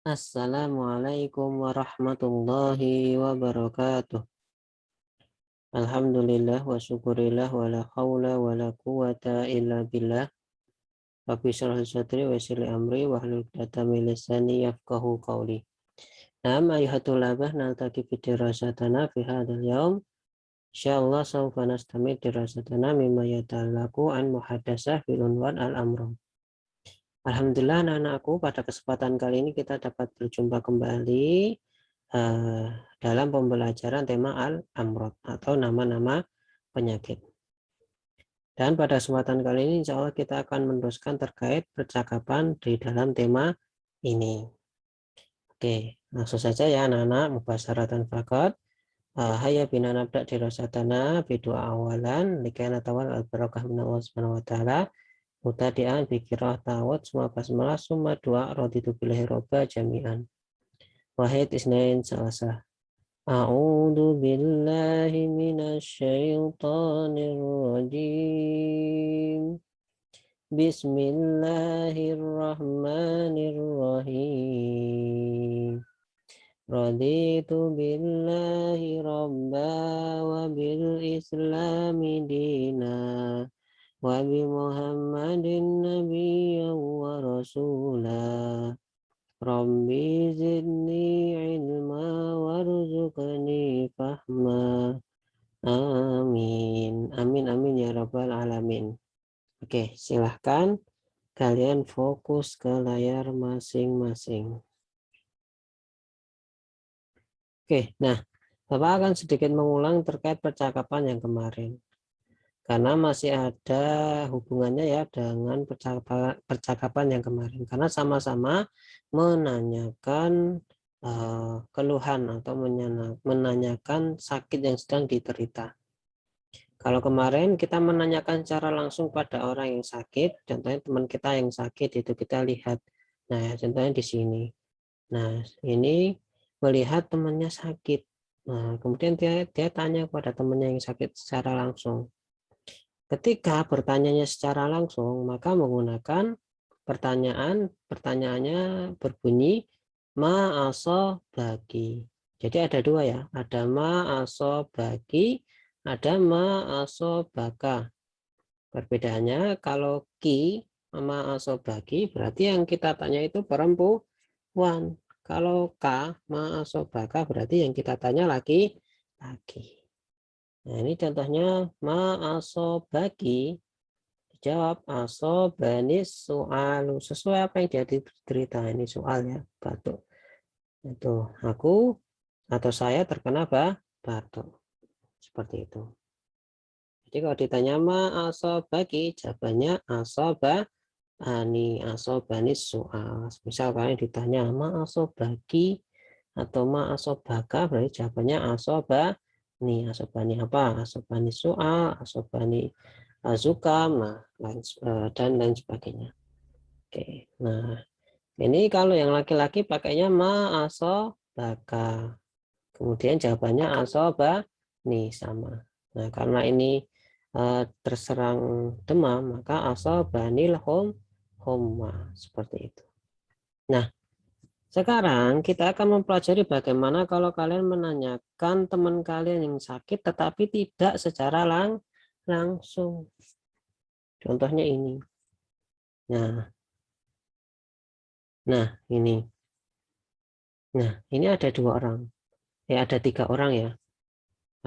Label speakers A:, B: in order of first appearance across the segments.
A: Assalamualaikum warahmatullahi wabarakatuh. Alhamdulillah wa syukurillah wa la hawla wa la quwata illa billah. Rabbi syrah sadri wa yassir li amri wa hlul 'uqdatam min lisani yafqahu qawli. Naam ayuhatul labah naltaqi fi dirasatana fi hadzal yaum. Insyaallah sawfa nastamid dirasatana mimma yata'allaqu an muhadatsah bil unwan al-amr. Alhamdulillah anak-anakku, pada kesempatan kali ini kita dapat berjumpa kembali dalam pembelajaran tema al-amrod atau nama-nama penyakit. Dan pada kesempatan kali ini insya Allah kita akan meneruskan terkait percakapan di dalam tema ini. Oke, langsung saja ya anak-anak, mubasharatan faqat. Hayya bina nabda dirasatana bidua awalan likana tawal al-barakah minallah subhanahu wa ta'ala mutadian bikirah tawad semua basmalah summa dua raditu billahi robba jami'an wahid isnain salasah. A'udzu billahi minasyaitonir rajim. Bismillahirrahmanirrahim. Raditu billahi robba wa bil islami dina wa bi Muhammadin nabiyyan wa rasulah. Rabbi zidni ilma warzuqni fahma. Amin. Amin amin ya rabbal alamin. Oke, silahkan kalian fokus ke layar masing-masing. Oke, nah Bapak akan sedikit mengulang terkait percakapan yang kemarin. Karena masih ada hubungannya ya dengan percakapan yang kemarin. Karena sama-sama menanyakan keluhan atau menanyakan sakit yang sedang diderita. Kalau kemarin kita menanyakan secara langsung pada orang yang sakit, contohnya teman kita yang sakit itu kita lihat. Nah, contohnya di sini. Nah, ini melihat temannya sakit. Nah, kemudian dia tanya kepada temannya yang sakit secara langsung. Ketika bertanyanya secara langsung, maka menggunakan pertanyaannya berbunyi ma'asobaki. Jadi ada dua ya, ada ma'asobaki, ada ma'asobaka. Perbedaannya kalau ki ma'asobaki berarti yang kita tanya itu perempuan. Kalau ka ma'asobaka berarti yang kita tanya laki-laki. Nah, ini contohnya ma'asobaki. Jawab asobanis soalu. Sesuai apa yang jadi cerita ini soalnya batuk. Itu aku atau saya terkena batuk. Seperti itu. Jadi kalau ditanya ma'asobaki, jawabannya asobanis soal. Misal kalian ditanya ma'asobaki atau ma'asobaka, berarti jawabannya asobani apa? Asobani soal, asobani zukam, dan lain sebagainya. Oke, nah ini kalau yang laki-laki pakainya ma'asobaka. Kemudian jawabannya asobani sama. Nah karena ini terserang demam, maka asobanil homma seperti itu. Nah, sekarang kita akan mempelajari bagaimana kalau kalian menanyakan teman kalian yang sakit tetapi tidak secara langsung. Contohnya ini. Nah, ini. Nah, ini ada dua orang. Ada tiga orang ya.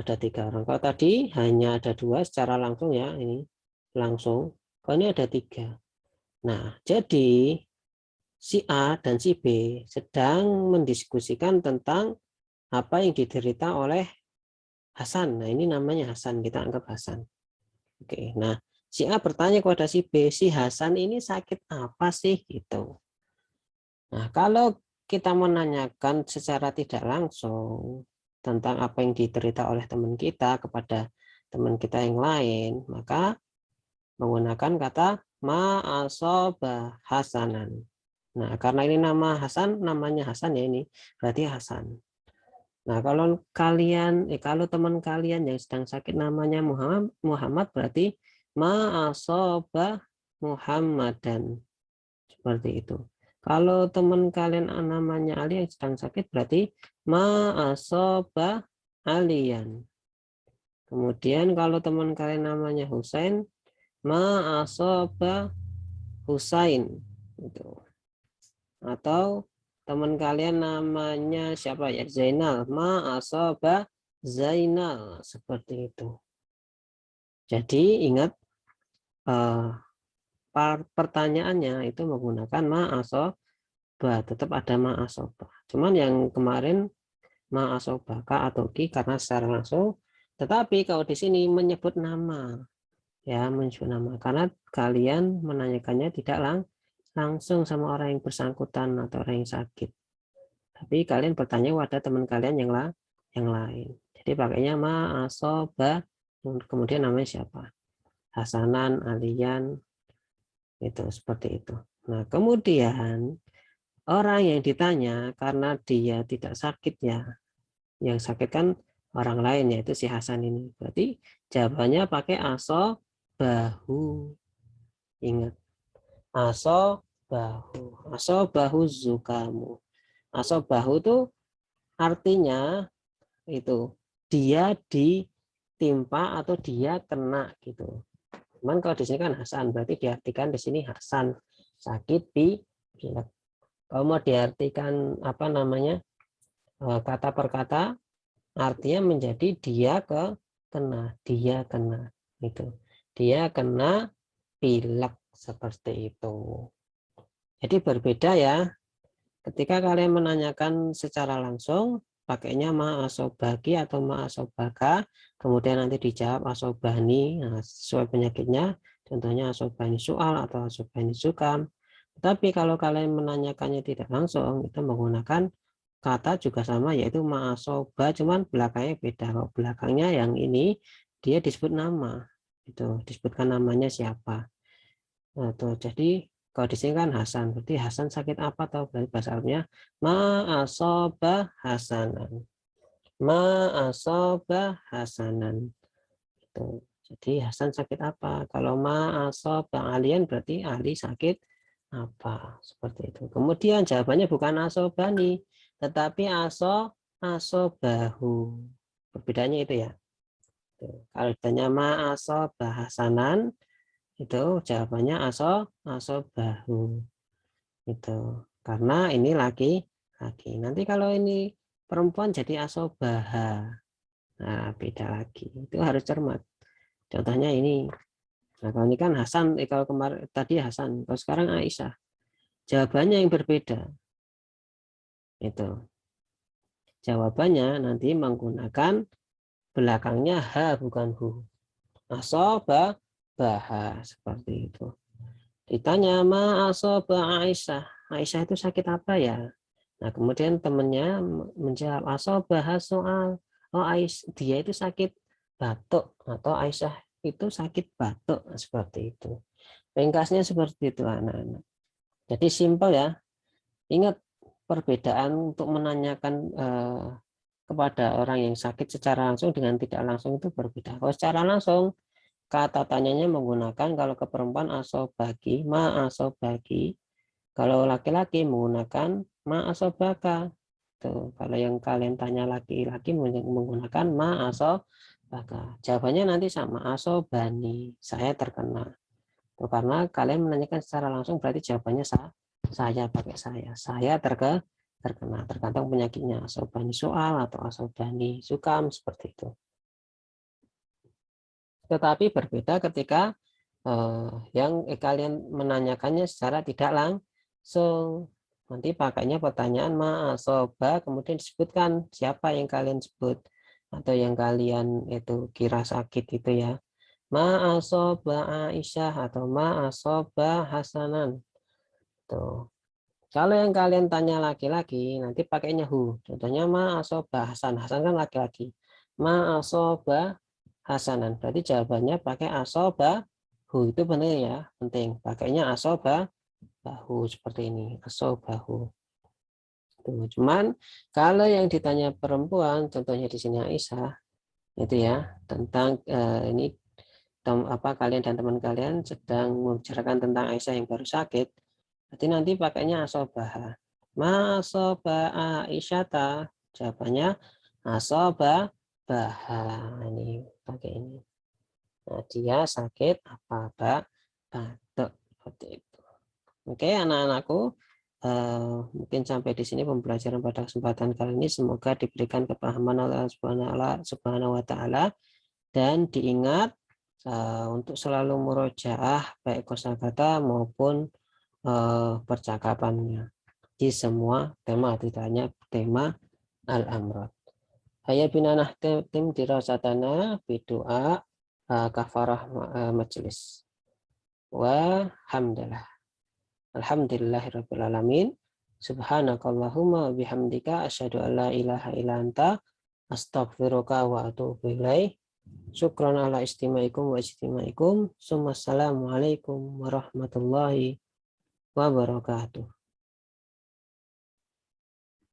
A: Ada tiga orang. Kalau tadi hanya ada dua secara langsung ya, ini langsung. Kalau ini ada tiga. Nah, jadi si A dan si B sedang mendiskusikan tentang apa yang diderita oleh Hasan. Nah, ini namanya Hasan, kita anggap Hasan. Oke, nah si A bertanya kepada si B, si Hasan ini sakit apa sih gitu. Nah, kalau kita menanyakan secara tidak langsung tentang apa yang diderita oleh teman kita kepada teman kita yang lain, maka menggunakan kata ma'asoba hasanan. Nah, karena ini nama Hasan, namanya Hasan ya ini, berarti Hasan. Nah, kalau kalau teman kalian yang sedang sakit namanya Muhammad berarti ma'asoba Muhammadan. Seperti itu. Kalau teman kalian namanya Ali yang sedang sakit berarti ma asoba alian. Kemudian kalau teman kalian namanya Husain, ma asoba Husain. Gitu. Atau teman kalian namanya siapa ya? Zainal, ma asoba Zainal. Seperti itu. Jadi ingat pertanyaannya itu menggunakan ma asoba. Tetap ada ma asoba. Cuman yang kemarin ma asoba ka atau ki karena secara langsung. Tetapi kalau di sini menyebut nama, ya menyebut nama karena kalian menanyakannya tidak langsung sama orang yang bersangkutan atau orang yang sakit, tapi kalian bertanya pada teman kalian yang lain. Jadi pakainya ma asoba, kemudian namanya siapa, Hasanan, Alian, itu seperti itu. Nah kemudian orang yang ditanya karena dia tidak sakit ya, yang sakit kan orang lain yaitu si Hasan ini, berarti jawabannya pakai aso bahu. Ingat, aso bahu zukamu. Aso bahu itu artinya itu dia ditimpa atau dia kena gitu. Cuman kalau di sini kan Hasan, berarti diartikan di sini Hasan sakit pilek. Kalau mau diartikan apa namanya kata per kata, artinya menjadi dia kena itu. Dia kena pilek seperti itu. Jadi berbeda ya. Ketika kalian menanyakan secara langsung, pakainya ma asobaki atau ma asobaka, kemudian nanti dijawab asobani, nah, sesuai penyakitnya, contohnya asobani soal atau asobani sukam. Tapi kalau kalian menanyakannya tidak langsung, itu menggunakan kata juga sama, yaitu ma asoba, cuman belakangnya beda. Kalau belakangnya yang ini, dia disebut nama, itu disebutkan namanya siapa. Nah, tuh, jadi kalau di sini kan Hasan, berarti Hasan sakit apa tahu berarti bahasa Arabnya ma asoba Hasanan. Ma asoba Hasanan. Itu. Jadi Hasan sakit apa? Kalau ma asoba Alian berarti ahli sakit apa? Seperti itu. Kemudian jawabannya bukan asobani, tetapi asobahu. Perbedaannya itu ya. Tuh. Kalau ditanya ma asoba Hasanan, itu jawabannya aso bahu itu karena ini laki nanti kalau ini perempuan jadi aso baha, nah beda lagi, itu harus cermat. Contohnya ini, nah kalau ini kan Hasan, kalau kemarin tadi Hasan, kalau sekarang Aisyah, jawabannya yang berbeda. Itu jawabannya nanti menggunakan belakangnya ha bukan hu, aso baha seperti itu. Ditanya ma asoba Aisyah, Aisyah itu sakit apa ya? Nah kemudian temannya menjawab asoba soal, oh Aisyah dia itu sakit batuk atau Aisyah itu sakit batuk, nah, seperti itu. Ringkasnya seperti itu anak-anak. Jadi simpel ya. Ingat perbedaan untuk menanyakan kepada orang yang sakit secara langsung dengan tidak langsung itu berbeda. Kalau secara langsung kata tanyanya menggunakan, kalau ke perempuan asobaki, ma asobaki. Kalau laki-laki menggunakan ma asobaka. Tuh, kalau yang kalian tanya laki-laki menggunakan ma asobaka. Jawabannya nanti sama asobani, saya terkena. Tuh, karena kalian menanyakan secara langsung berarti jawabannya saya pakai saya terkena, tergantung penyakitnya, asobani soal atau asobani sukam seperti itu. Tetapi berbeda ketika yang kalian menanyakannya secara tidak langsung. Nanti pakainya pertanyaan ma'asoba, kemudian disebutkan siapa yang kalian sebut atau yang kalian itu kira sakit itu ya. Ma'asoba Aisyah atau ma'asoba Hasanan. Tuh. Kalau yang kalian tanya laki-laki, nanti pakainya hu. Contohnya ma'asoba Hasan. Hasan kan laki-laki. Ma'asoba Hasanan. Berarti jawabannya pakai asoba hu, itu benar ya, penting. Pakainya asoba bahu seperti ini, asobahu. Tuh, cuman kalau yang ditanya perempuan, contohnya di sini Aisyah, itu ya tentang ini apa kalian dan teman kalian sedang membicarakan tentang Aisyah yang baru sakit. Berarti nanti pakainya asobaha. Ma asoba Aisyata. Jawabannya asoba baha. Ini pakai ini. Nah, dia sakit apa, batuk seperti itu. Oke, anak-anakku, mungkin sampai di sini pembelajaran pada kesempatan kali ini. Semoga diberikan kepahaman oleh Allah Subhanahu wa Ta'ala, dan diingat untuk selalu murojaah baik kosakata maupun percakapannya di semua tema, tidak hanya tema al-amrod. Hayya binanah tim dirasatana bidoa kafarah majelis. Walhamdulillah. Alhamdulillahirabbil alamin. Subhanakallahumma bihamdika asyhadu an la ilaha illa anta astaghfiruka wa atubu ilaik. Syukran ala istimaikum wa istimaikum. Assalamualaikum warahmatullahi wabarakatuh.